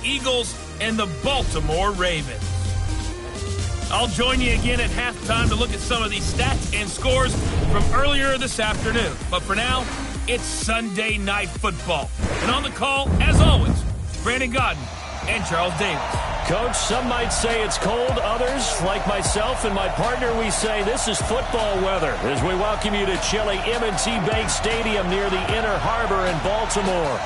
Eagles and the Baltimore Ravens. I'll join you again at halftime to look at some of these stats and scores from earlier this afternoon. But for now, it's Sunday Night Football. And on the call, as always, Brandon Godden and Charles Davis. Coach, some might say it's cold. Others, like myself and my partner, we say this is football weather as we welcome you to chilly M&T Bank Stadium near the Inner Harbor in Baltimore.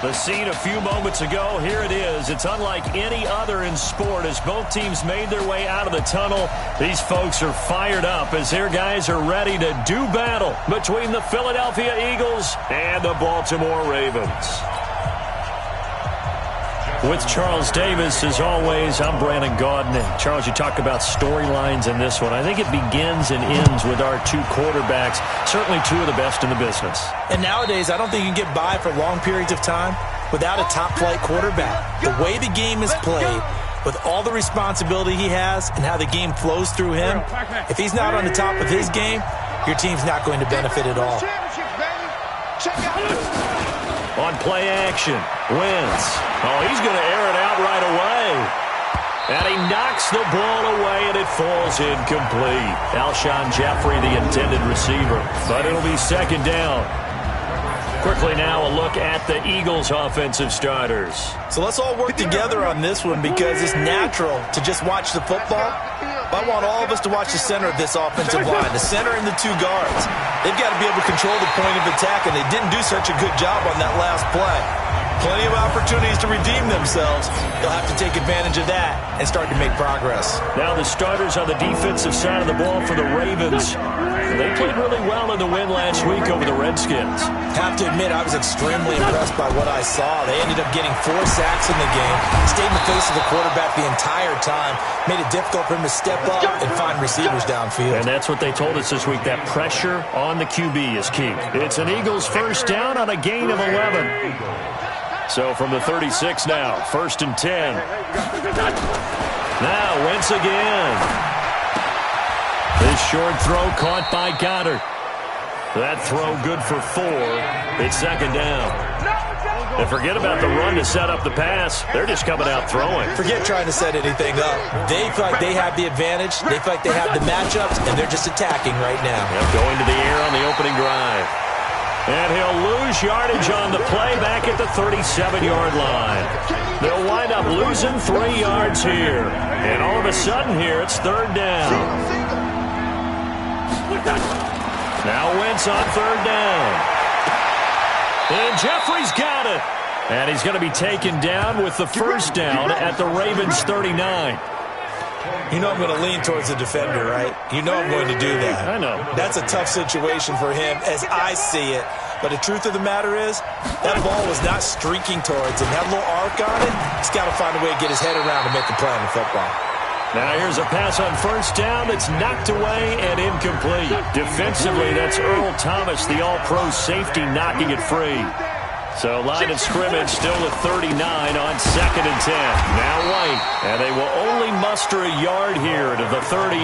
The scene a few moments ago, here it is. It's unlike any other in sport as both teams made their way out of the tunnel. These folks are fired up as their guys are ready to do battle between the Philadelphia Eagles and the Baltimore Ravens. With Charles Davis, as always, I'm Brandon Gaudin. And Charles, you talk about storylines in this one. I think it begins and ends with our two quarterbacks, certainly two of the best in the business. And nowadays, I don't think you can get by for long periods of time without a top-flight quarterback. The way the game is played, with all the responsibility he has and how the game flows through him, if he's not on the top of his game, your team's not going to benefit at all. On play action, Wentz. Oh, he's going to air it out right away. And he knocks the ball away, and it falls incomplete. Alshon Jeffrey, the intended receiver. But it'll be second down. Quickly now, a look at the Eagles' offensive starters. So let's all work together on this one because it's natural to just watch the football. But I want all of us to watch the center of this offensive line, the center and the two guards. They've got to be able to control the point of attack, and they didn't do such a good job on that last play. Plenty of opportunities to redeem themselves. They'll have to take advantage of that and start to make progress. Now the starters on the defensive side of the ball for the Ravens. They played really well in the win last week over the Redskins. Have to admit, I was extremely impressed by what I saw. They ended up getting 4 sacks in the game, stayed in the face of the quarterback the entire time, made it difficult for him to step up and find receivers downfield. And that's what they told us this week, that pressure on the QB is key. It's an Eagles first down on a gain of 11. So from the 36 now, 1st and 10. Now Wentz again. This short throw caught by Goddard. That throw good for 4. It's second down. And forget about the run to set up the pass. They're just coming out throwing. Forget trying to set anything up. They feel like they have the advantage. They feel like they have the matchups, and they're just attacking right now. Yep, going to the air on the opening drive. And he'll lose yardage on the play back at the 37-yard line. They'll wind up losing 3 yards here. And all of a sudden here, it's 3rd down. Now Wentz on 3rd down. And Jeffrey's got it. And he's going to be taken down with the first down at the Ravens 39. You know I'm going to lean towards the defender, right? You know I'm going to do that. I know. That's a tough situation for him as I see it. But the truth of the matter is, that ball was not streaking towards him. That little arc on it, he's got to find a way to get his head around to make a play on the football. Now here's a pass on first down that's knocked away and incomplete. Defensively, that's Earl Thomas, the all-pro safety, knocking it free. So line of scrimmage still at 39 on 2nd and 10. Now White, and they will only muster a yard here to the 38.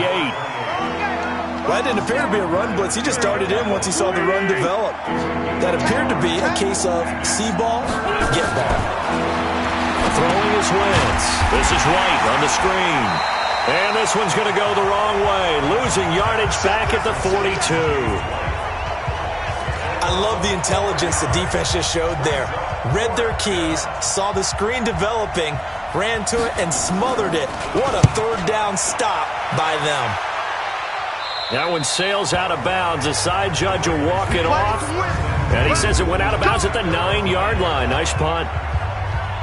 Well, that didn't appear to be a run blitz. He just darted in once he saw the run develop. That appeared to be a case of see ball, get ball. Throwing is Wentz. This is White on the screen. And this one's going to go the wrong way. Losing yardage back at the 42. I love the intelligence the defense just showed there. Read their keys, saw the screen developing, ran to it, and smothered it. What a 3rd down stop by them. That one sails out of bounds. The side judge will walk it off. And he says it went out of bounds at the 9-yard line. Nice punt.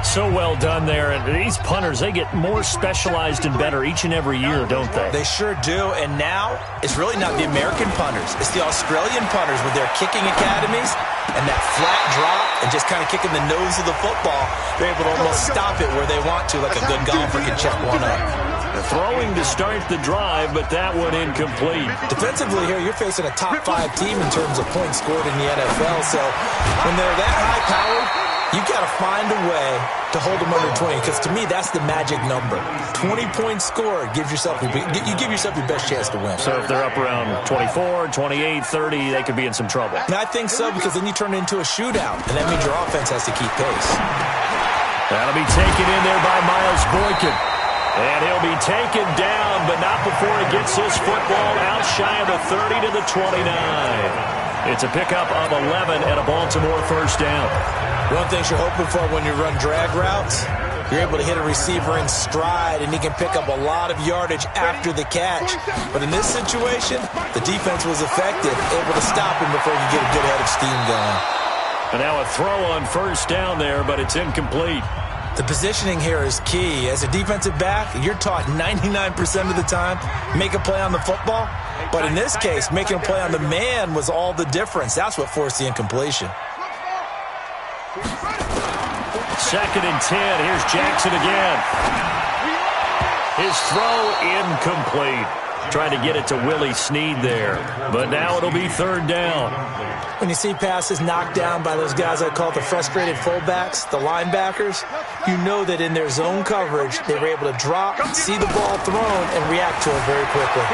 So well done there. And these punters, they get more specialized and better each and every year, don't they? They sure do. And now, it's really not the American punters. It's the Australian punters with their kicking academies and that flat drop and just kind of kicking the nose of the football. They're able to almost stop it where they want to, like a good golfer can check one up. They're throwing to start the drive, but that one incomplete. Defensively here, you're facing a top 5 team in terms of points scored in the NFL. So when they're that high-powered, you got to find a way to hold them under 20, because to me, that's the magic number. 20 points scored gives yourself you give yourself your best chance to win. So if they're up around 24, 28, 30, they could be in some trouble. And I think so, because then you turn it into a shootout, and that means your offense has to keep pace. That'll be taken in there by Miles Boykin. And he'll be taken down, but not before he gets his football out shy of the 30 to the 29. It's a pickup of 11 and a Baltimore first down. One thing you're hoping for when you run drag routes, you're able to hit a receiver in stride, and he can pick up a lot of yardage after the catch. But in this situation, the defense was effective, able to stop him before he could get a good head of steam going. And now a throw on first down there, but it's incomplete. The positioning here is key. As a defensive back, you're taught 99% of the time, make a play on the football. But in this case, making a play on the man was all the difference. That's what forced the incompletion. 2nd and 10. Here's Jackson again. His throw incomplete. Trying to get it to Willie Snead there. But now it'll be 3rd down. When you see passes knocked down by those guys I call the frustrated fullbacks, the linebackers, you know that in their zone coverage, they were able to drop, see the ball thrown, and react to it very quickly.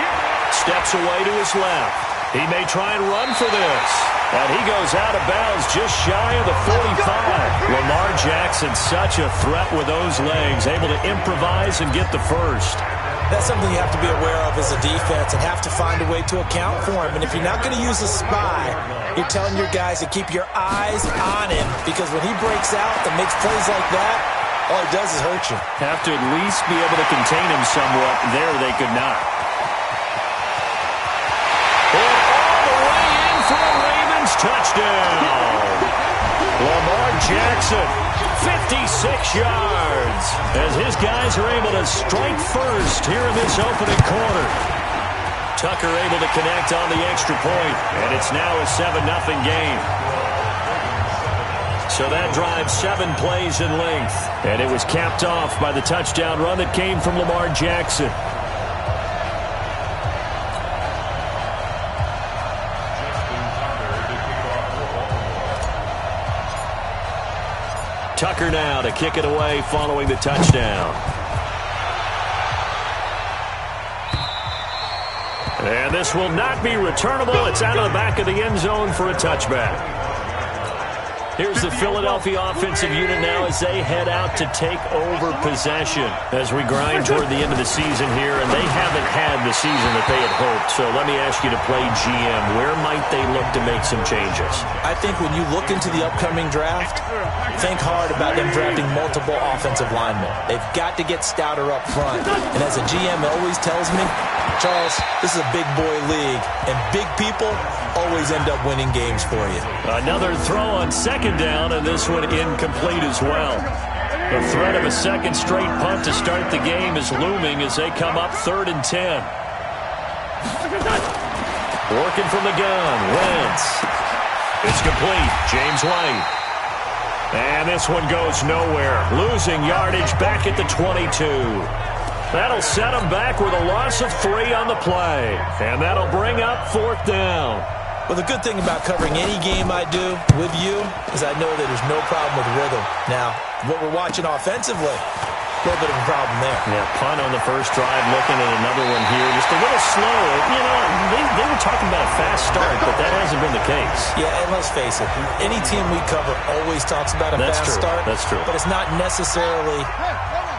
Steps away to his left. He may try and run for this. And he goes out of bounds just shy of the 45. Lamar Jackson, such a threat with those legs, able to improvise and get the first. That's something you have to be aware of as a defense and have to find a way to account for him. And if you're not going to use a spy, you're telling your guys to keep your eyes on him, because when he breaks out and makes plays like that, all he does is hurt you. Have to at least be able to contain him somewhat. There they could not. And all the way in for a Ravens touchdown. Lamar Jackson, 56 yards, as his guys are able to strike first here in this opening quarter. Tucker able to connect on the extra point, and it's now a 7-0 game. So that drive 7 plays in length, and it was capped off by the touchdown run that came from Lamar Jackson. Tucker now to kick it away following the touchdown. And this will not be returnable. It's out of the back of the end zone for a touchback. Here's the Philadelphia offensive unit now as they head out to take over possession as we grind toward the end of the season here, and they haven't had the season that they had hoped. So let me ask you to play GM. Where might they look to make some changes? I think when you look into the upcoming draft, think hard about them drafting multiple offensive linemen. They've got to get stouter up front. And as a GM always tells me, Charles, this is a big boy league, and big people always end up winning games for you. Another throw on 2nd down, and this one incomplete as well. The threat of a second straight punt to start the game is looming as they come up 3rd and 10. Working from the gun, Wentz. It's complete, James White. And this one goes nowhere. Losing yardage back at the 22. That'll set them back with a loss of 3 on the play. And that'll bring up 4th down. Well, the good thing about covering any game I do with you is I know that there's no problem with rhythm. Now, what we're watching offensively, a little bit of a problem there. Yeah, punt on the first drive, looking at another one here. Just a little slow. You know, they were talking about a fast start, but that hasn't been the case. Yeah, and let's face it, any team we cover always talks about a fast start. That's true. But it's not necessarily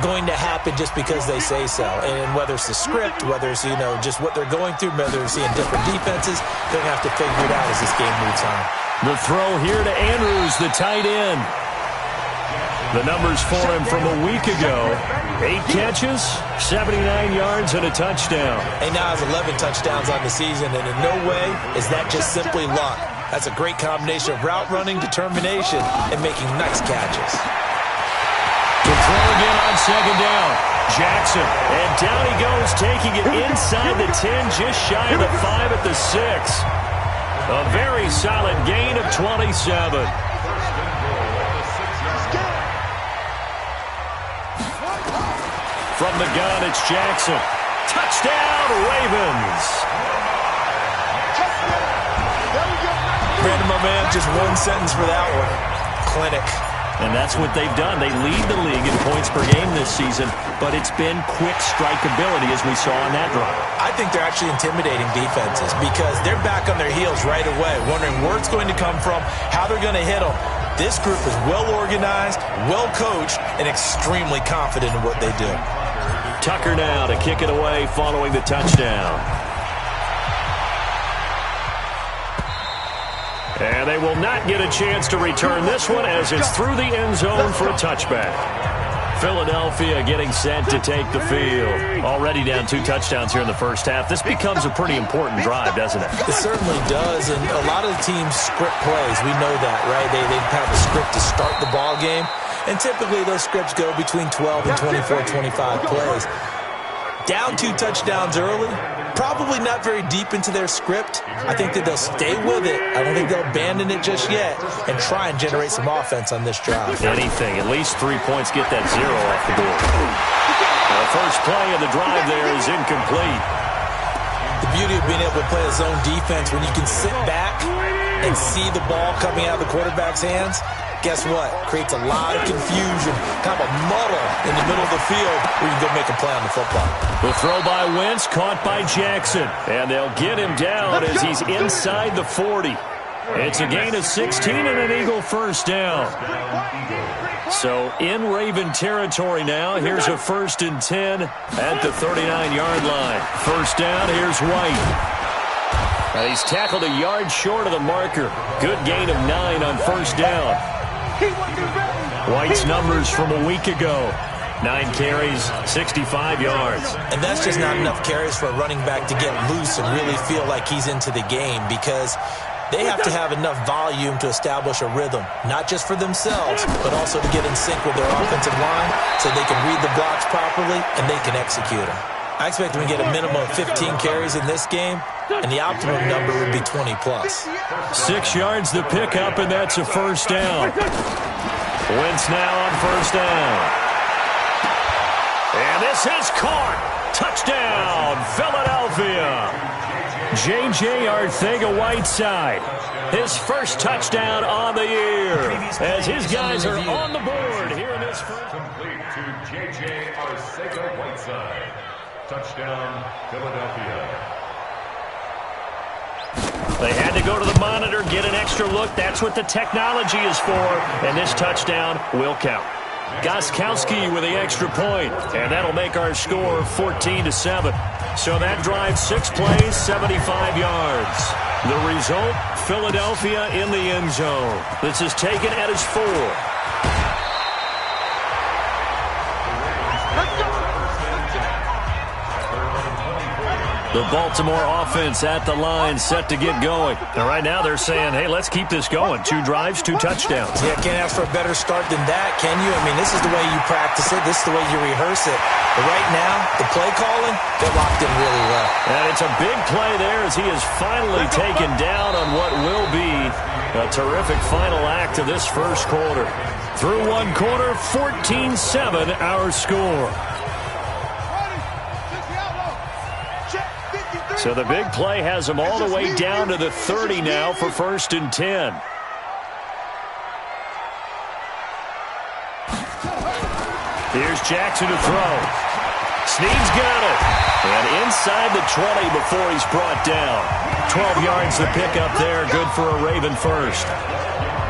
going to happen just because they say so. And whether it's the script, whether it's, you know, just what they're going through, whether they're seeing different defenses, they're going to have to figure it out as this game moves on. The throw here to Andrews, the tight end. The numbers for him from a week ago: 8 catches, 79 yards, and a touchdown. He now has 11 touchdowns on the season, and in no way is that just simply luck. That's a great combination of route running, determination, and making nice catches. To throw again on 2nd down. Jackson, and down he goes, taking it inside the 10, just shy of the 5 at the 6. A very solid gain of 27. From the gun, it's Jackson. Touchdown, Ravens. Brandon, my man, just one sentence for that one. Clinic. And that's what they've done. They lead the league in points per game this season, but it's been quick strikeability as we saw on that drive. I think they're actually intimidating defenses because they're back on their heels right away, wondering where it's going to come from, how they're going to hit them. This group is well-organized, well-coached, and extremely confident in what they do. Tucker now to kick it away following the touchdown. And they will not get a chance to return this one as it's through the end zone for a touchback. Philadelphia getting set to take the field. Already down 2 touchdowns here in the first half. This becomes a pretty important drive, doesn't it? It certainly does, and a lot of the teams script plays. We know that, right? They have a script to start the ball game, and typically those scripts go between 12 and 24, 25 plays. Down 2 touchdowns early, probably not very deep into their script. I think that they'll stay with it. I don't think they'll abandon it just yet and try and generate some offense on this drive. Anything, at least 3 points, get that 0 off the board. The first play of the drive there is incomplete. The beauty of being able to play a zone defense when you can sit back and see the ball coming out of the quarterback's hands, guess what? Creates a lot of confusion, kind of a muddle in the middle of the field where you can go make a play on the football. The throw by Wentz, caught by Jackson. And they'll get him down as he's inside the 40. It's a gain of 16 and an Eagle first down. So in Raven territory now. Here's a 1st and 10 at the 39-yard line. First down, here's White. And he's tackled a yard short of the marker. Good gain of 9 on first down. White's numbers from a week ago. 9 carries, 65 yards. And that's just not enough carries for a running back to get loose and really feel like he's into the game, because they have to have enough volume to establish a rhythm, not just for themselves, but also to get in sync with their offensive line so they can read the blocks properly and they can execute them. I expect them to get a minimum of 15 carries in this game, and the optimum number would be 20+. 6 yards the pickup, and that's a first down. Wentz now on first down. And this is caught. Touchdown, Philadelphia. J.J. Arcega-Whiteside. His first touchdown on the year as his guys are on the board here in this first. Complete to J.J. Arcega-Whiteside. Touchdown, Philadelphia. They had to go to the monitor, get an extra look. That's what the technology is for, and this touchdown will count. Gostkowski with the extra point, and that'll make our score 14-7. So that drive, 6 plays, 75 yards. The result, Philadelphia in the end zone. This is taken at his 4. The Baltimore offense at the line, set to get going. And right now they're saying, hey, let's keep this going. 2 drives, 2 touchdowns. Yeah, can't ask for a better start than that, can you? I mean, this is the way you practice it. This is the way you rehearse it. But right now, the play calling, they're locked in really well. And it's a big play there as he is finally taken down on what will be a terrific final act of this first quarter. Through 1 quarter, 14-7 our score. So the big play has them all the way down to the 30 now for 1st and 10. Here's Jackson to throw. Snead's got it. And inside the 20 before he's brought down. 12 yards to pick up there. Good for a Raven first.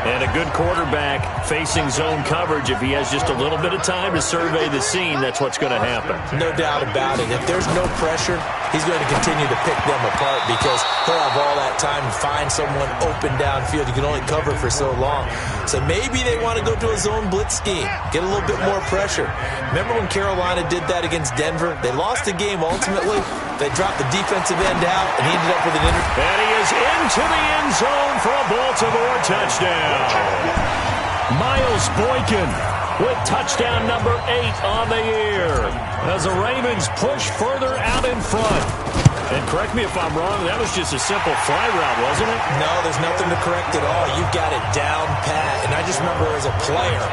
And a good quarterback facing zone coverage. If he has just a little bit of time to survey the scene, that's what's going to happen. No doubt about it. If there's no pressure, he's going to continue to pick them apart because he'll have all that time to find someone open downfield. You can only cover for so long. So maybe they want to go to a zone blitz scheme, get a little bit more pressure. Remember when Carolina did that against Denver? They lost the game ultimately. They dropped the defensive end out, and he ended up with an And he is into the end zone for a Baltimore touchdown. Miles Boykin with touchdown number 8 on the year as the Ravens push further out in front. And correct me if I'm wrong, that was just a simple fly route, wasn't it? No, there's nothing to correct at all. You've got it down pat. And I just remember as a player,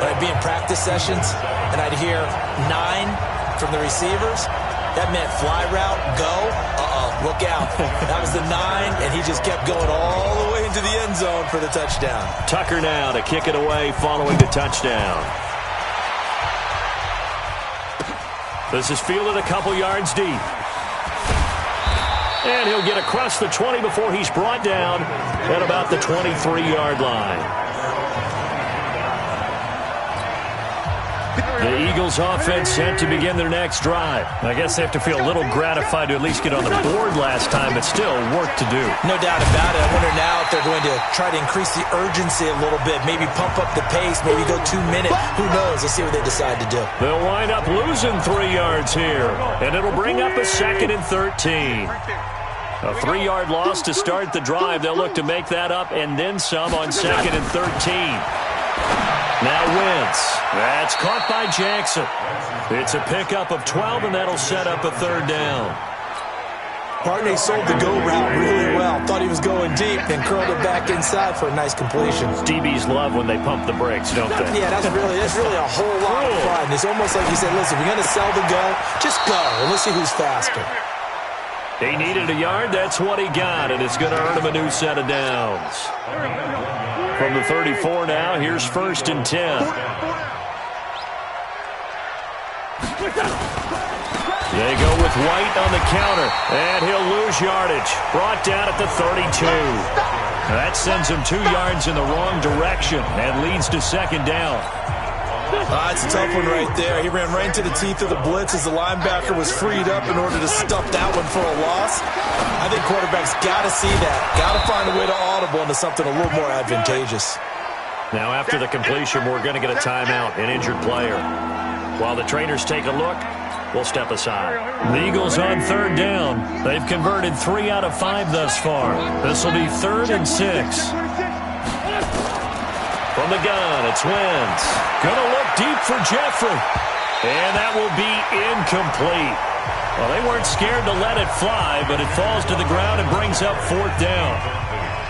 when I'd be in practice sessions and I'd hear 9 from the receivers, that meant fly route, go, look out. That was the 9, and he just kept going all the way into the end zone for the touchdown. Tucker now to kick it away following the touchdown. This is fielded a couple yards deep. And he'll get across the 20 before he's brought down at about the 23-yard line. The Eagles offense set to begin their next drive. I guess they have to feel a little gratified to at least get on the board last time, but still work to do. No doubt about it. I wonder now if they're going to try to increase the urgency a little bit, maybe pump up the pace, maybe go 2 minutes. Who knows? Let's see what they decide to do. They'll wind up losing 3 yards here, and it'll bring up a 2nd and 13. A 3-yard loss to start the drive. They'll look to make that up and then some on 2nd and 13. Now Wentz. That's caught by Jackson. It's a pickup of 12, and that'll set up a 3rd down. Barney sold the go route really well. Thought he was going deep, then curled it back inside for a nice completion. DBs love when they pump the brakes, don't they? Yeah, that's really a whole lot of fun. It's almost like you said, listen, we're going to sell the go. Just go, and let's see who's faster. He needed a yard. That's what he got, and it's going to earn him a new set of downs. From the 34 now, here's 1st and 10. They go with White on the counter, and he'll lose yardage. Brought down at the 32. That sends him 2 yards in the wrong direction and leads to 2nd down. It's a tough one right there. He ran right into the teeth of the blitz as the linebacker was freed up in order to stuff that one for a loss. I think quarterbacks got to see that. Got to find a way to audible into something a little more advantageous. Now after the completion, we're going to get a timeout, an injured player. While the trainers take a look, we'll step aside. The Eagles on 3rd down. They've converted 3 out of 5 thus far. This will be 3rd and 6. From the gun, it's Wentz. Going to look deep for Jeffrey. And that will be incomplete. Well, they weren't scared to let it fly, but it falls to the ground and brings up 4th down.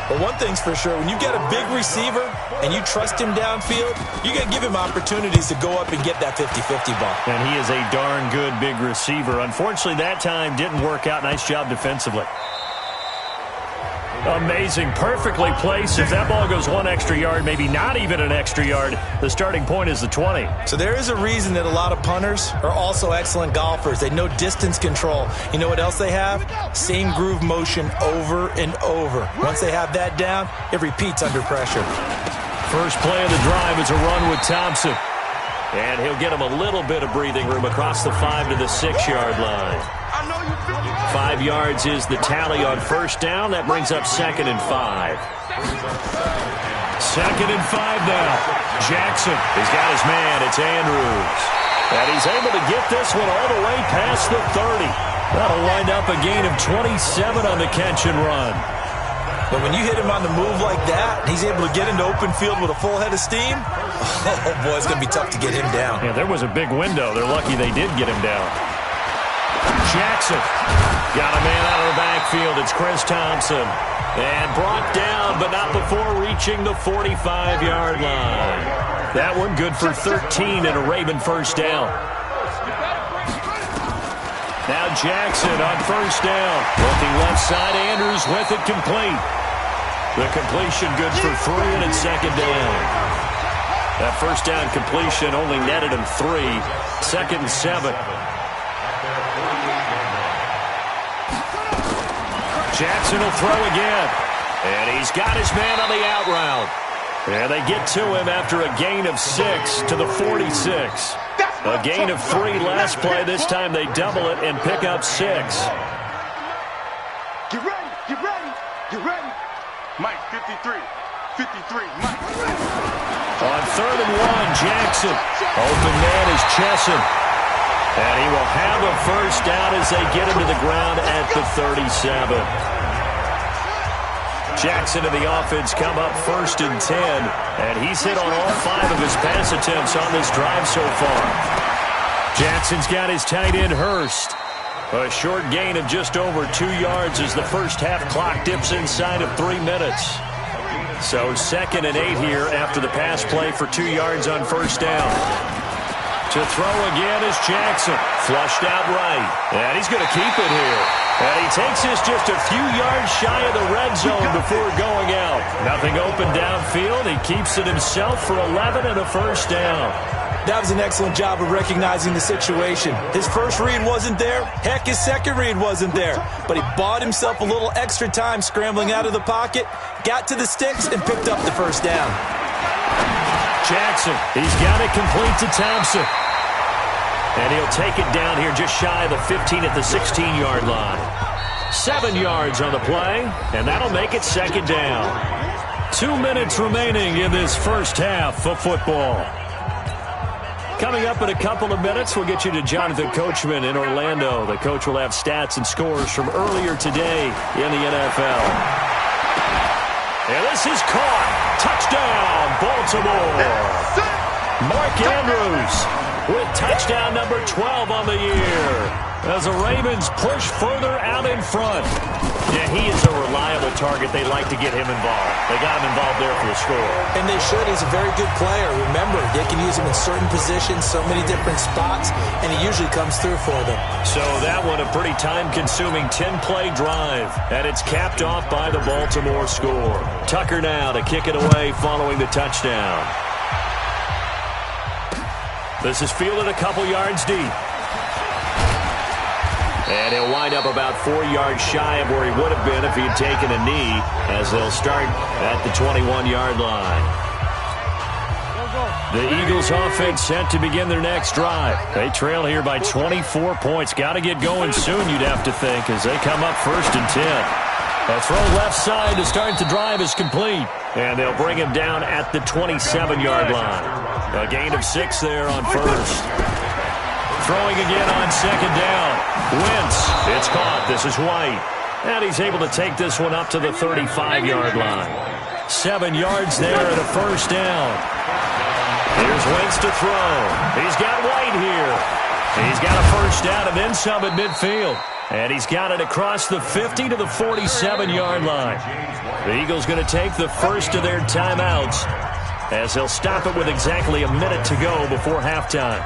But one thing's for sure, when you get a big receiver and you trust him downfield, you're going to give him opportunities to go up and get that 50-50 ball. And he is a darn good big receiver. Unfortunately, that time didn't work out. Nice job defensively. Amazing. Perfectly placed. If that ball goes 1 extra yard, maybe not even an extra yard, the starting point is the 20. So there is a reason that a lot of punters are also excellent golfers. They know distance control. You know what else they have? Same groove motion over and over. Once they have that down, it repeats under pressure. First play of the drive is a run with Thompson. And he'll get him a little bit of breathing room across the 5 to the 6-yard line. 5 yards is the tally on 1st down. That brings up 2nd and 5. 2nd and 5 now. Jackson has got his man. It's Andrews. And he's able to get this one all the way past the 30. That'll wind up a gain of 27 on the catch and run. But when you hit him on the move like that, he's able to get into open field with a full head of steam, oh boy, it's going to be tough to get him down. Yeah, there was a big window. They're lucky they did get him down. Jackson got a man out of the backfield. It's Chris Thompson. And brought down, but not before reaching the 45-yard line. That one good for 13 and a Raven 1st down. Now Jackson on 1st down. Looking left side, Andrews with it complete. The completion good for 3 and it's 2nd down. That 1st down completion only netted him 3. 2nd and 7. Jackson will throw again. And he's got his man on the out route. And they get to him after a gain of 6 to the 46. A gain of 3 last play. This time they double it and pick up 6. Get ready, get ready, get ready. Mike, 53, 53, Mike. On 3rd and 1, Jackson. Open man is Chesson. And he will have a 1st down as they get him to the ground at the 37. Jackson and the offense come up 1st and 10. And he's hit on all 5 of his pass attempts on this drive so far. Jackson's got his tight end Hurst. A short gain of just over 2 yards as the first half clock dips inside of 3 minutes. So 2nd and 8 here after the pass play for 2 yards on 1st down. To throw again is Jackson. Flushed out right. And he's going to keep it here. And he takes this just a few yards shy of the red zone before going out. Nothing open downfield. He keeps it himself for 11 and a 1st down. That was an excellent job of recognizing the situation. His first read wasn't there. Heck, his second read wasn't there. But he bought himself a little extra time scrambling out of the pocket, got to the sticks, and picked up the 1st down. Jackson, he's got it complete to Thompson. And he'll take it down here just shy of the 15 at the 16-yard line. 7 yards on the play, and that'll make it second down. 2 minutes remaining in this first half of football. Coming up in a couple of minutes, we'll get you to Jonathan Coachman in Orlando. The coach will have stats and scores from earlier today in the NFL. And this is caught. Touchdown, Baltimore. Mark Andrews with touchdown number 12 on the year as the Ravens push further out in front. Yeah, he is a reliable target. They like to get him involved. They got him involved there for the score. And they should. He's a very good player. Remember, they can use him in certain positions, so many different spots, and he usually comes through for them. So that one a pretty time-consuming 10-play drive, and it's capped off by the Baltimore score. Tucker now to kick it away following the touchdown. This is fielded a couple yards deep. And he'll wind up about 4 yards shy of where he would have been if he had taken a knee, as they'll start at the 21-yard line. The Eagles offense set to begin their next drive. They trail here by 24 points. Got to get going soon, you'd have to think, as they come up 1st and 10. A throw left side to start the drive is complete. And they'll bring him down at the 27-yard line. A gain of 6 there on first. Throwing again on second down. Wentz. It's caught. This is White. And he's able to take this one up to the 35-yard line. 7 yards there and a first down. Here's Wentz to throw. He's got White here. He's got a first down and then some at midfield. And he's got it across the 50 to the 47-yard line. The Eagles going to take the first of their timeouts, as they'll stop it with exactly a minute to go before halftime.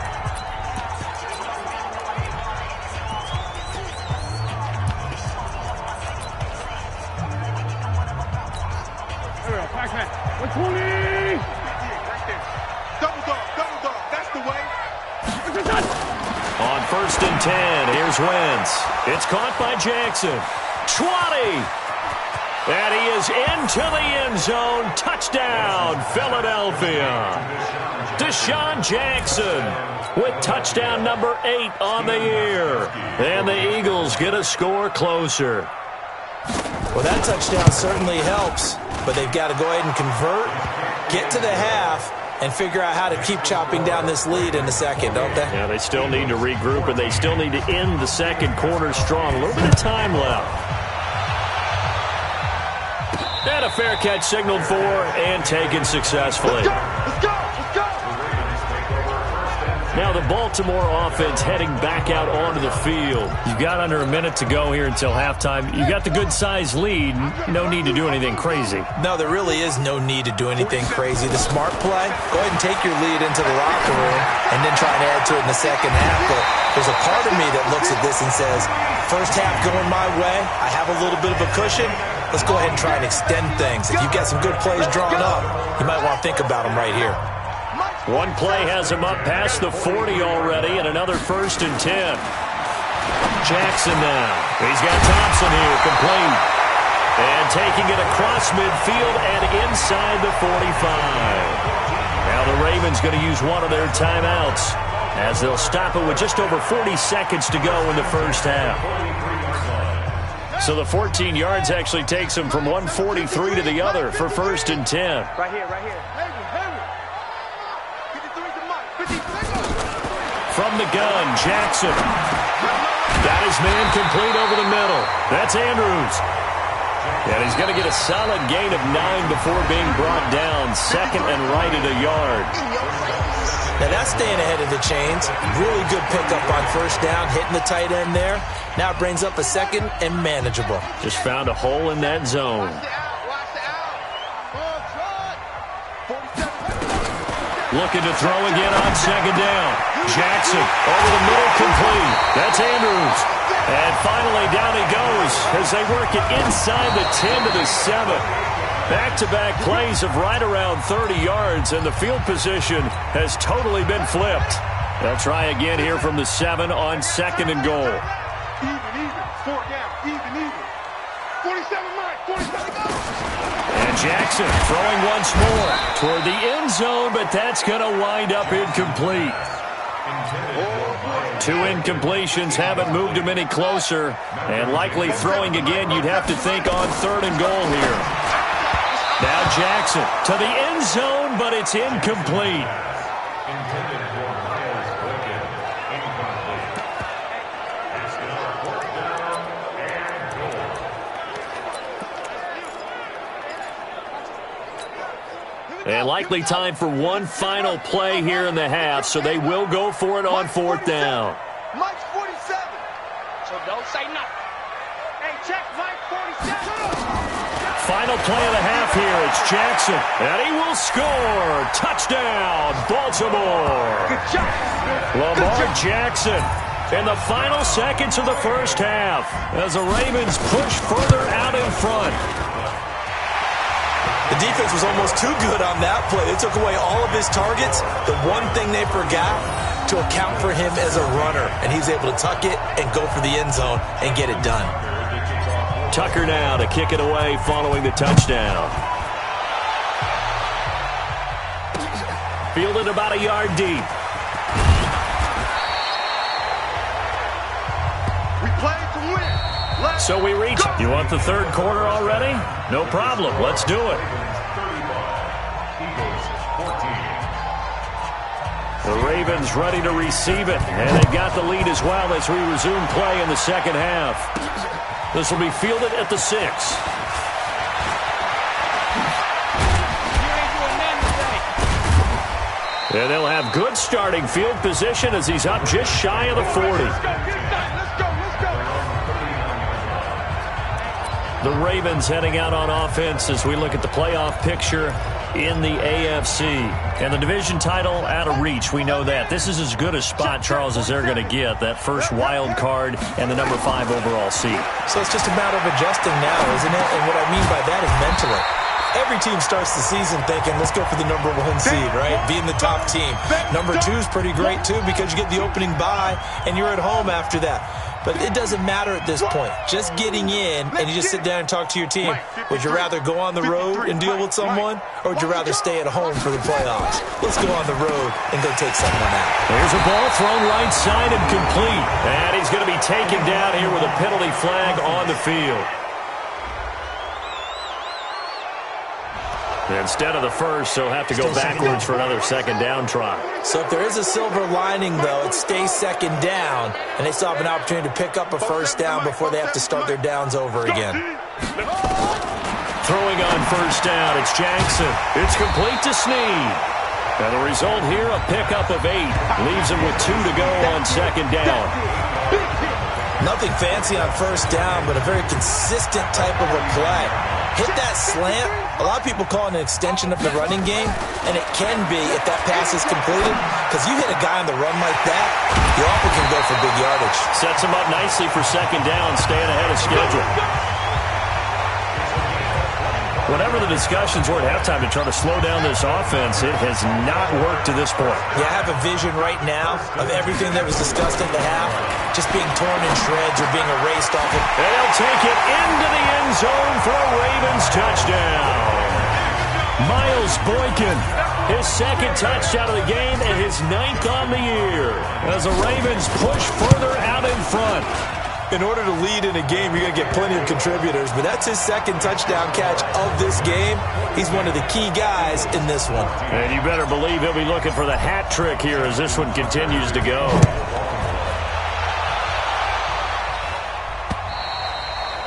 On 1st and 10, here's Wentz. It's caught by Jackson. 20. And he is into the end zone. Touchdown, Philadelphia. Deshaun Jackson with touchdown number 8 on the year. And the Eagles get a score closer. Well, that touchdown certainly helps, but they've got to go ahead and convert, get to the half, and figure out how to keep chopping down this lead in the second, don't they? Yeah, they still need to regroup, and they still need to end the second quarter strong. A little bit of time left. And a fair catch signaled for and taken successfully. Let's go! Let's go! Now the Baltimore offense heading back out onto the field. You've got under a minute to go here until halftime. You got the good-sized lead. No need to do anything crazy. No, there really is no need to do anything crazy. The smart play, go ahead and take your lead into the locker room and then try and add to it in the second half. But there's a part of me that looks at this and says, first half going my way, I have a little bit of a cushion. Let's go ahead and try and extend things. If you've got some good plays drawn up, you might want to think about them right here. One play has him up past the 40 already, and another 1st and 10. Jackson now. He's got Thompson here, complete. And taking it across midfield and inside the 45. Now the Ravens going to use one of their timeouts, as they'll stop it with just over 40 seconds to go in the first half. So the 14 yards actually takes him from 143 to the other for 1st and 10. Right here, right here. From the gun, Jackson. Got his man complete over the middle. That's Andrews. And he's going to get a solid gain of 9 before being brought down. Second and right at a yard. Now that's staying ahead of the chains. Really good pickup on first down, hitting the tight end there. Now it brings up a second and manageable. Just found a hole in that zone. Looking to throw again on second down. Jackson over the middle, complete. That's Andrews. And finally down he goes as they work it inside the 10 to the 7. Back-to-back plays of right around 30 yards, and the field position has totally been flipped. They'll try again here from the 7 on 2nd and goal. Even. 4 down. Even. 47 Mike. 47 go. And Jackson throwing once more toward the end zone, but that's going to wind up incomplete. Two incompletions haven't moved him any closer. And likely throwing again, you'd have to think on 3rd and goal here. Now Jackson to the end zone, but it's incomplete. And likely time for one final play here in the half, so they will go for it on 4th down. Mike's 47. So don't say nothing. Hey, check Mike 47. Final play of the half here. It's Jackson, and he will score. Touchdown, Baltimore. Good job. Lamar Jackson in the final seconds of the first half as the Ravens push further out in front. The defense was almost too good on that play. They took away all of his targets. The one thing they forgot to account for him as a runner, and he's able to tuck it and go for the end zone and get it done. Tucker now to kick it away following the touchdown. Fielded about a yard deep. We played to win. So we reach. You want the 3rd quarter already? No problem. Let's do it. The Ravens ready to receive it, and they got the lead as well as we resume play in the second half. This will be fielded at the 6. And they'll have good starting field position as he's up just shy of the 40. The Ravens heading out on offense as we look at the playoff picture in the AFC. And the division title out of reach, we know that. This is as good a spot, Charles, as they're going to get. That first wild card and the number 5 overall seed. So it's just a matter of adjusting now, isn't it? And what I mean by that is mentally. Every team starts the season thinking, let's go for the number 1 seed, right? Being the top team. Number 2 is pretty great, too, because you get the opening bye, and you're at home after that. But it doesn't matter at this point. Just getting in, and you just sit down and talk to your team. Would you rather go on the road and deal with someone, or would you rather stay at home for the playoffs? Let's go on the road and go take someone out. There's a ball thrown right side and complete. And he's going to be taken down here with a penalty flag on the field. Instead of the first, he'll have to go backwards for another 2nd down try. So if there is a silver lining, though, it stays 2nd down, and they still have an opportunity to pick up a 1st down before they have to start their downs over again. Throwing on 1st down, it's Jackson. It's complete to Snead. And the result here, a pickup of 8. Leaves him with 2 to go on 2nd down. Nothing fancy on 1st down, but a very consistent type of a play. Hit that slant. A lot of people call it an extension of the running game, and it can be if that pass is completed, because you hit a guy on the run like that, you often can go for big yardage. Sets him up nicely for 2nd down, staying ahead of schedule. Whatever the discussions were at halftime to try to slow down this offense, it has not worked to this point. Yeah, I have a vision right now of everything that was discussed at the half just being torn in shreds or being erased off it. And they'll take it into the end zone for a Ravens touchdown. Miles Boykin, his 2nd touchdown of the game and his 9th on the year as the Ravens push further out in front. In order to lead in a game, you're going to get plenty of contributors, but that's his 2nd touchdown catch of this game. He's one of the key guys in this one. And you better believe he'll be looking for the hat trick here as this one continues to go.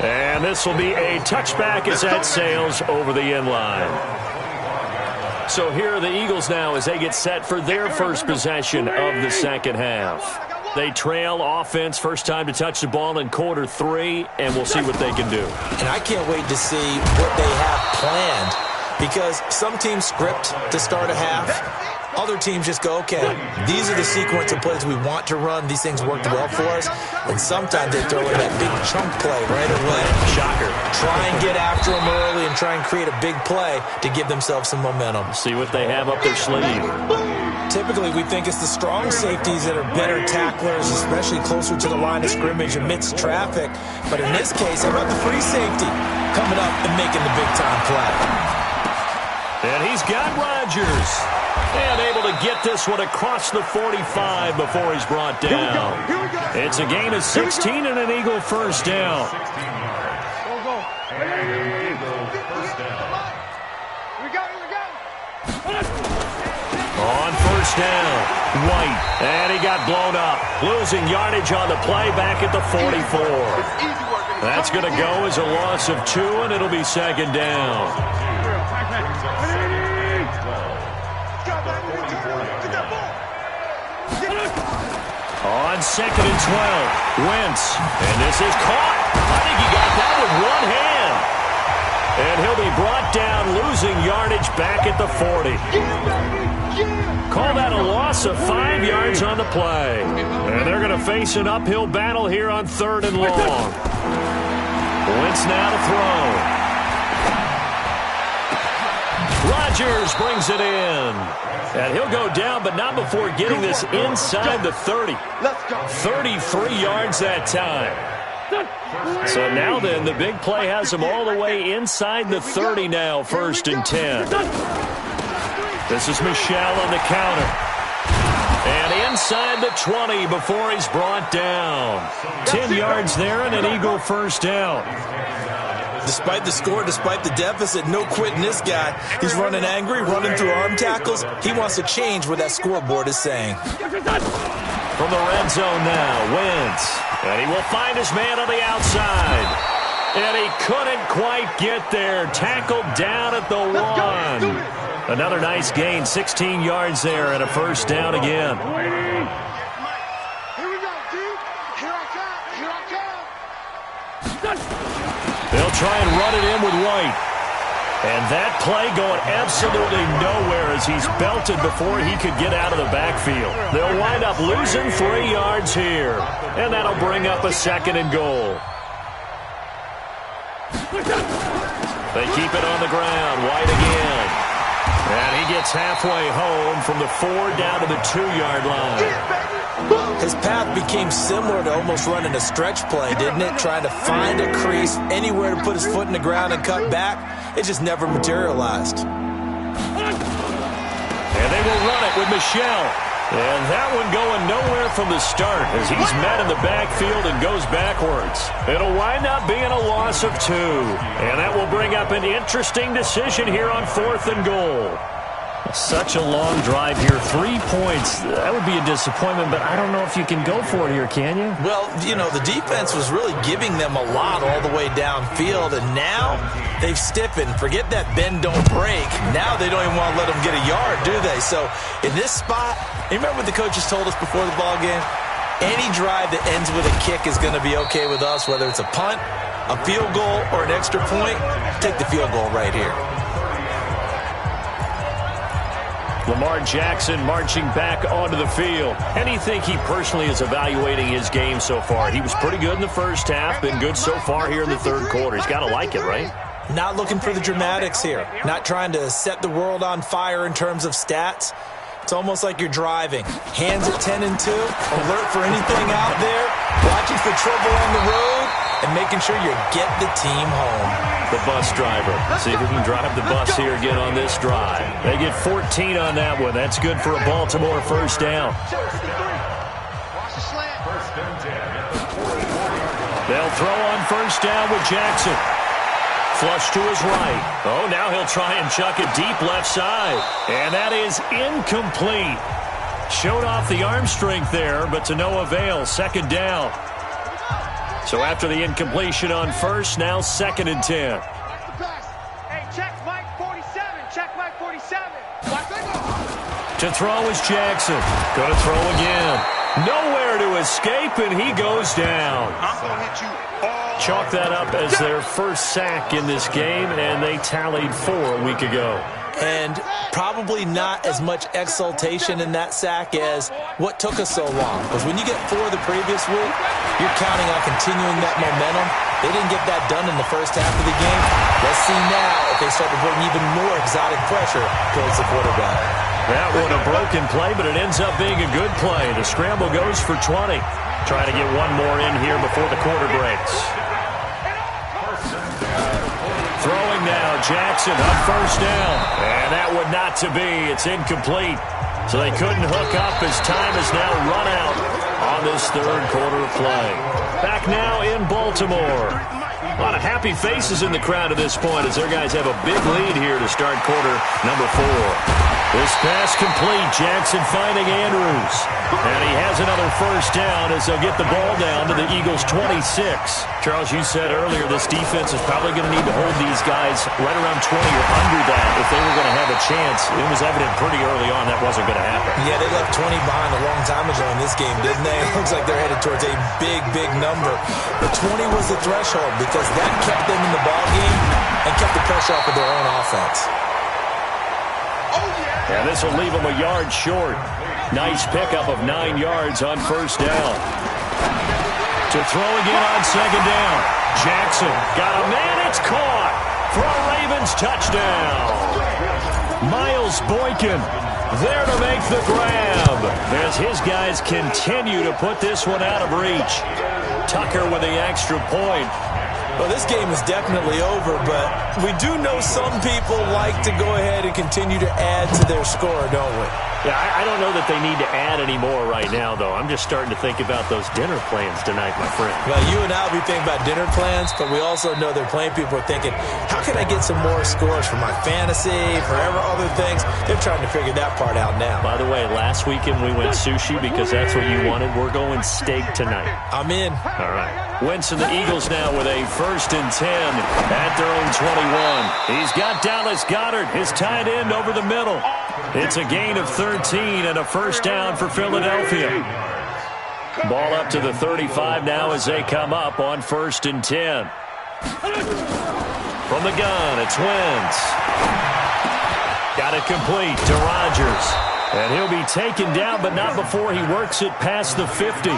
And this will be a touchback as that sails over the end line. So here are the Eagles now as they get set for their first possession of the second half. They trail offense, first time to touch the ball in quarter 3, and we'll see what they can do. And I can't wait to see what they have planned, because some teams script to start a half. Other teams just go, okay, these are the sequence of plays we want to run. These things worked well for us. And sometimes they throw in that big chunk play right away. Shocker. Try and get after them early and try and create a big play to give themselves some momentum. See what they have up their sleeve. Typically, we think it's the strong safeties that are better tacklers, especially closer to the line of scrimmage amidst traffic. But in this case, how about the free safety coming up and making the big-time play? And he's got Rodgers. And able to get this one across the 45 before he's brought down. It's a gain of 16 and an Eagle first down. 16 yards. Go. And Eagle first down. Here we go. On first down, White. And he got blown up. Losing yardage on the play back at the 44. It's easy work. That's going to go as a loss of 2, and it'll be second down. On second and 12, Wentz. And this is caught. I think he got that with one hand. And he'll be brought down, losing yardage back at the 40. Call that a loss of 5 yards on the play. And they're going to face an uphill battle here on 3rd and long. Wentz now to throw. Rodgers brings it in. And he'll go down, but not before getting this inside the 30. 33 yards that time. So now then, the big play has him all the way inside the 30 now, 1st and 10. This is Michel on the counter. And inside the 20 before he's brought down. 10 yards there and an Eagle first down. Despite the score, despite the deficit, no quitting this guy. He's running angry, running through arm tackles. He wants to change what that scoreboard is saying. From the red zone now, Wentz. And he will find his man on the outside. And he couldn't quite get there. Tackled down at the 1. Another nice gain, 16 yards there and a first down again. Here we go, dude. Here I come. They'll try and run it in with White. And that play going absolutely nowhere as he's belted before he could get out of the backfield. They'll wind up losing 3 yards here. And that'll bring up a 2nd and goal. They keep it on the ground. White again. And he gets halfway home from the 4 down to the 2-yard line. His path became similar to almost running a stretch play, didn't it? Trying to find a crease, anywhere to put his foot in the ground and cut back. It just never materialized. And they will run it with Michel. And that one going nowhere from the start as he's met in the backfield and goes backwards. It'll wind up being a loss of 2. And that will bring up an interesting decision here on 4th and goal. Such a long drive here. 3 points. That would be a disappointment, but I don't know if you can go for it here, can you? Well, you know, the defense was really giving them a lot all the way downfield, and now they've stiffened. Forget that bend, don't break. Now they don't even want to let them get a yard, do they? So in this spot, you remember what the coaches told us before the ball game? Any drive that ends with a kick is going to be okay with us, whether it's a punt, a field goal, or an extra point. Take the field goal right here. Lamar Jackson marching back onto the field. And you think he personally is evaluating his game so far? He was pretty good in the first half, been good so far here in the 3rd quarter. He's got to like it, right? Not looking for the dramatics here. Not trying to set the world on fire in terms of stats. It's almost like you're driving. Hands at 10 and 2, alert for anything out there, watching for trouble on the road, and making sure you get the team home. The bus driver. See if we can drive the bus here again on this drive. They get 14 on that one. That's good for a Baltimore first down. They'll throw on first down with Jackson. Flush to his right. Oh, now he'll try and chuck it deep left side. And that is incomplete. Showed off the arm strength there, but to no avail. 2nd down. So after the incompletion on first, now 2nd and 10. Hey, check Mike 47. Check Mike 47. To throw is Jackson. Going to throw again. Nowhere to escape, and he goes down. I'm going to hit you all. Chalk that up as their first sack in this game, and they tallied 4 a week ago. And probably not as much exultation in that sack as what took us so long. Because when you get 4 the previous week, you're counting on continuing that momentum. They didn't get that done in the first half of the game. Let's see now if they start to bring even more exotic pressure towards the quarterback. That one a broken play, but it ends up being a good play. The scramble goes for 20. Trying to get one more in here before the quarter breaks. Throwing now, Jackson on first down. And that would not to be. It's incomplete. So they couldn't hook up as time is now run out on this third quarter of play. Back now in Baltimore. A lot of happy faces in the crowd at this point as their guys have a big lead here to start quarter number 4. This pass complete. Jackson finding Andrews. And he has another first down as they'll get the ball down to the Eagles' 26. Charles, you said earlier this defense is probably going to need to hold these guys right around 20 or under that if they were going to have a chance. It was evident pretty early on that wasn't going to happen. Yeah, they left 20 behind a long time ago in this game, didn't they? It looks like they're headed towards a big, big number. But 20 was the threshold because that kept them in the ball game and kept the pressure off of their own offense. And this will leave them a yard short. Nice pickup of 9 yards on first down. To throw again on second down. Jackson got a man. It's caught for a Ravens touchdown. Miles Boykin there to make the grab as his guys continue to put this one out of reach. Tucker with the extra point. Well, this game is definitely over, but we do know some people like to go ahead and continue to add to their score, don't we? Yeah, I don't know that they need to add any more right now, though. I'm just starting to think about those dinner plans tonight, my friend. Well, you and I will be thinking about dinner plans, but we also know they're playing people are thinking, how can I get some more scores for my fantasy, for other things? They're trying to figure that part out now. By the way, last weekend we went sushi because that's what you wanted. We're going steak tonight. I'm in. All right. Wentz and the Eagles now with a 1st and 10 at their own 21. He's got Dallas Goedert, his tight end, over the middle. It's a gain of 13 and a first down for Philadelphia. Ball up to the 35 now as they come up on 1st and 10. From the gun, it's Wentz. Got it complete to Rodgers. And he'll be taken down, but not before he works it past the 50.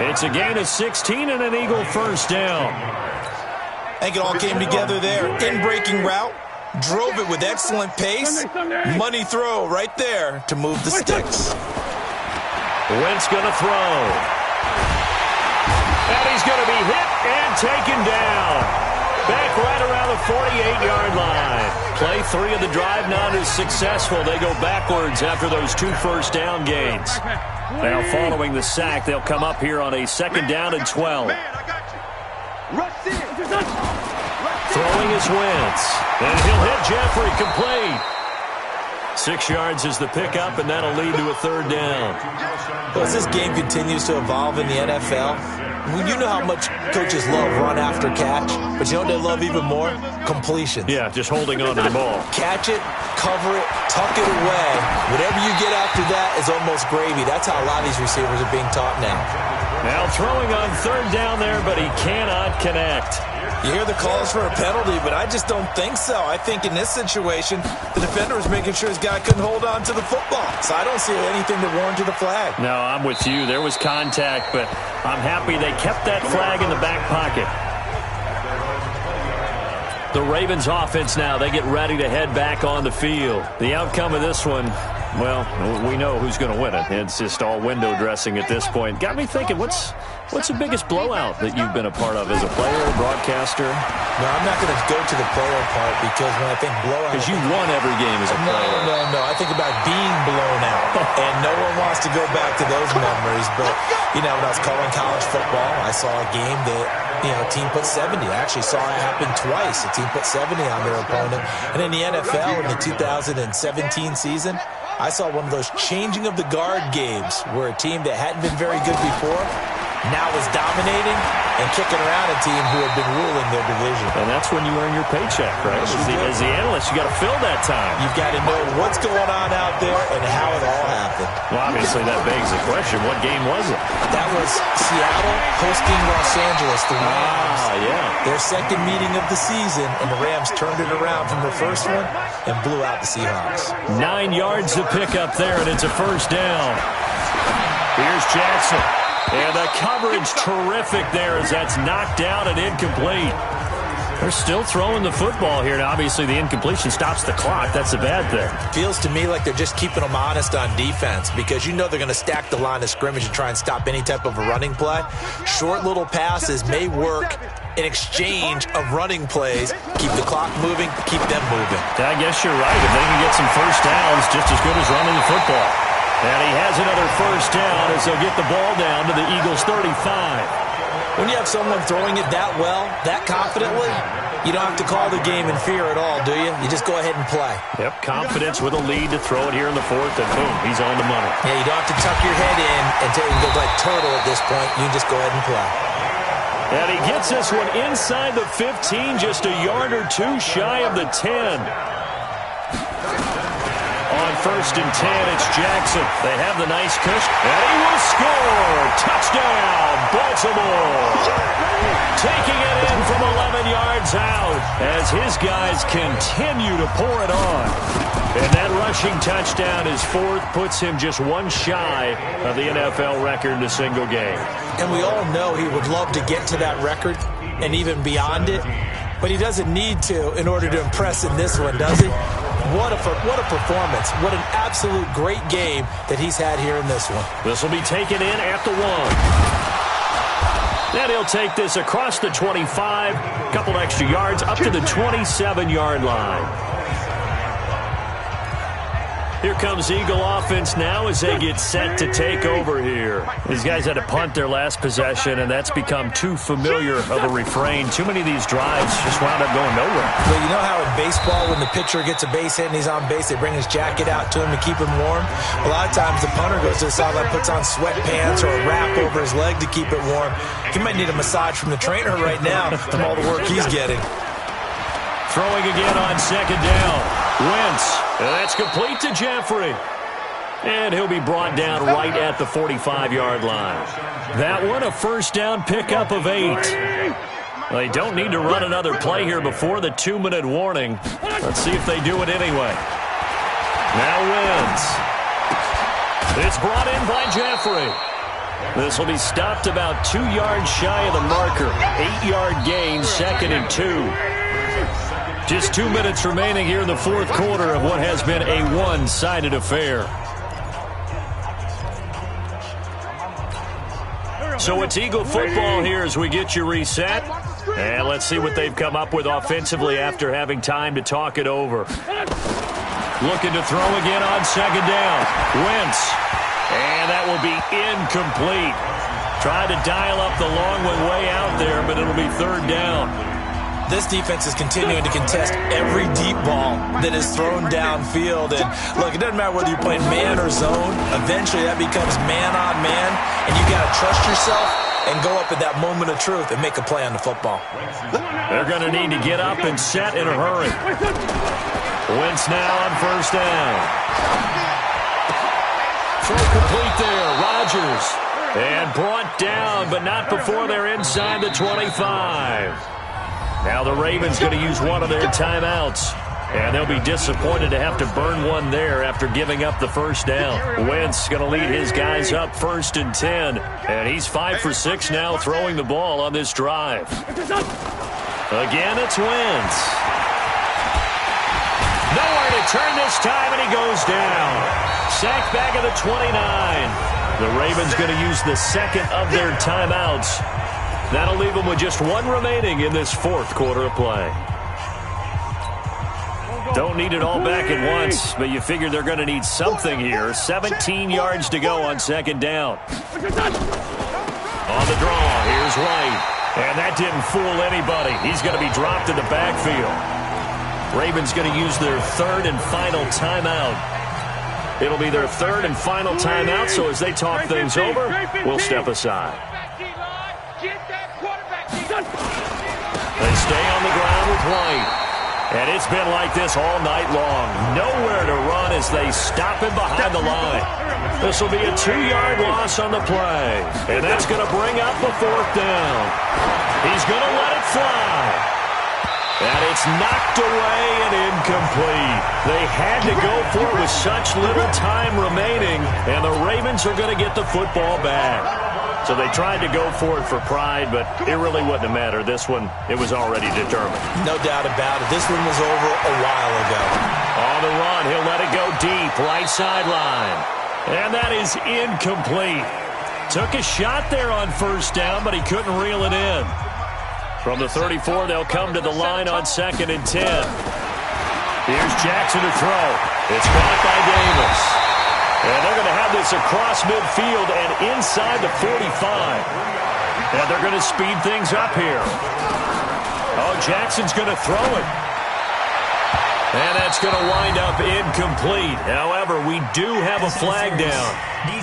It's a gain of 16 and an Eagle first down. I think it all came together there. In-breaking route. Drove it with excellent pace. Money throw right there to move the sticks. Wentz going to throw. And he's going to be hit and taken down. Back right around the 48-yard line. Play 3 of the drive not as successful. They go backwards after those 2 first down gains. Now following the sack, they'll come up here on a 2nd down and 12. Throwing is Wentz. And he'll hit Jeffrey complete. 6 yards is the pickup, and that'll lead to a 3rd down. Well, as this game continues to evolve in the NFL, you know how much coaches love run after catch, but you know what they love even more? Completions. Yeah, just holding on to the ball. Catch it, cover it, tuck it away. Whatever you get after that is almost gravy. That's how a lot of these receivers are being taught now. Now throwing on 3rd down there, but he cannot connect. You hear the calls for a penalty, but I just don't think so. I think in this situation, the defender was making sure his guy couldn't hold on to the football. So I don't see anything that warranted a flag. No, I'm with you. There was contact, but I'm happy they kept that flag in the back pocket. The Ravens offense now, they get ready to head back on the field. The outcome of this one, well, we know who's going to win it. It's just all window dressing at this point. Got me thinking, what's the biggest blowout that you've been a part of as a player, broadcaster? No, I'm not going to go to the player part because when I think blowout... Because you won every game as a player. No. I think about being blown out. And no one wants to go back to those memories. But, you know, when I was calling college football, I saw a game that, you know, a team put 70. I actually saw it happen twice. A team put 70 on their opponent. And in the NFL, in the 2017 season, I saw one of those changing of the guard games where a team that hadn't been very good before now is dominating and kicking around a team who had been ruling their division. And that's when you earn your paycheck, right? As the analyst, you got to fill that time. You've got to know what's going on out there and how it all happened. Well, obviously that begs the question, what game was it? That was Seattle hosting Los Angeles, the Rams. Yeah. Their 2nd meeting of the season, and the Rams turned it around from the first one and blew out the Seahawks. 9 yards to pick up there, and it's a first down. Here's Jackson. And the coverage terrific there as that's knocked down and incomplete. They're still throwing the football here. Now, obviously, the incompletion stops the clock. That's a bad thing. Feels to me like they're just keeping them honest on defense because you know they're going to stack the line of scrimmage and try and stop any type of a running play. Short little passes may work in exchange of running plays. Keep the clock moving, keep them moving. I guess you're right. If they can get some first downs, just as good as running the football. And he has another first down as they'll get the ball down to the Eagles' 35. When you have someone throwing it that well, that confidently, you don't have to call the game in fear at all, do you? You just go ahead and play. Yep, confidence with a lead to throw it here in the fourth, and boom, he's on the money. Yeah, you don't have to tuck your head in and go like turtle at this point. You just go ahead and play. And he gets this one inside the 15, just a yard or two shy of the 10. On first and 10, it's Jackson. They have the nice cushion, and he will score. Touchdown, Baltimore. Taking it in from 11 yards out as his guys continue to pour it on. And that rushing touchdown, his fourth, puts him just one shy of the NFL record in a single game. And we all know he would love to get to that record and even beyond it, but he doesn't need to in order to impress in this one, does he? What a performance. What an absolute great game that he's had here in this one. This will be taken in at the 1. Then he'll take this across the 25, a couple extra yards up to the 27-yard line. Here comes Eagle offense now as they get set to take over here. These guys had to punt their last possession, and that's become too familiar of a refrain. Too many of these drives just wound up going nowhere. Well, you know how in baseball when the pitcher gets a base hit and he's on base, they bring his jacket out to him to keep him warm? A lot of times the punter goes to the sideline, puts on sweatpants or a wrap over his leg to keep it warm. He might need a massage from the trainer right now from all the work he's getting. Throwing again on second down. Wentz, that's complete to Jeffrey. And he'll be brought down right at the 45-yard line. That one, a first down pickup of 8. They don't need to run another play here before the 2-minute warning. Let's see if they do it anyway. Now Wentz. It's brought in by Jeffrey. This will be stopped about 2 yards shy of the marker. 8-yard gain, 2nd and 2. Just 2 minutes remaining here in the fourth quarter of what has been a one-sided affair. So it's Eagle football here as we get you reset. And let's see what they've come up with offensively after having time to talk it over. Looking to throw again on second down. Wentz. And that will be incomplete. Tried to dial up the long one way out there, but it'll be third down. This defense is continuing to contest every deep ball that is thrown downfield. And look, it doesn't matter whether you're playing man or zone. Eventually that becomes man on man, and you got to trust yourself and go up at that moment of truth and make a play on the football. They're going to need to get up and set in a hurry. Wentz now on first down. Throw complete there. Rodgers. And brought down, but not before they're inside the 25. Now the Ravens going to use one of their timeouts. And they'll be disappointed to have to burn one there after giving up the first down. Wentz going to lead his guys up 1st and 10. And he's 5 for 6 now throwing the ball on this drive. Again, it's Wentz. Nowhere to turn this time, and he goes down. Sacked back at the 29. The Ravens going to use the second of their timeouts. That'll leave them with just one remaining in this fourth quarter of play. Don't need it all back at once, but you figure they're going to need something here. 17 yards to go on second down. On the draw, here's White. And that didn't fool anybody. He's going to be dropped in the backfield. Ravens going to use their third and final timeout. It'll be their third and final timeout, so as they talk things over, we'll step aside. They stay on the ground with White. And it's been like this all night long. Nowhere to run as they stop him behind the line. This will be a 2-yard loss on the play. And that's going to bring up a fourth down. He's going to let it fly. And it's knocked away and incomplete. They had to go for it with such little time remaining. And the Ravens are going to get the football back. So they tried to go for it for pride, but it really wouldn't have mattered. This one, it was already determined. No doubt about it. This one was over a while ago. On the run, he'll let it go deep, right sideline. And that is incomplete. Took a shot there on first down, but he couldn't reel it in. From the 34, they'll come to the line on 2nd and 10. Here's Jackson to throw. It's caught by Davis. And they're going to have this across midfield and inside the 45. And they're going to speed things up here. Oh, Jackson's going to throw it. And that's going to wind up incomplete. However, we do have a flag down.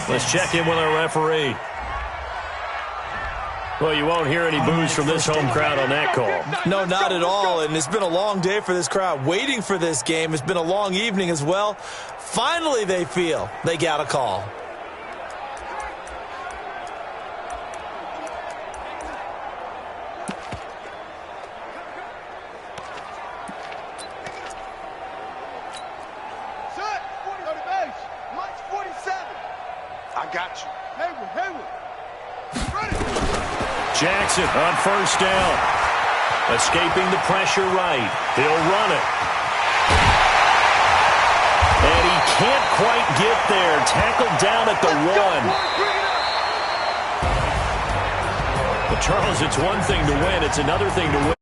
Let's check in with our referee. Well, you won't hear any boos from this home crowd on that call. No, not at all. And it's been a long day for this crowd waiting for this game. It's been a long evening as well. Finally, they feel they got a call. Set. Go to base. Mike's 47. I got you. Hayward. Ready. Jackson on first down. Escaping the pressure right. He'll run it. And he can't quite get there. Tackled down at the 1. But Charles, it's one thing to win. It's another thing to win.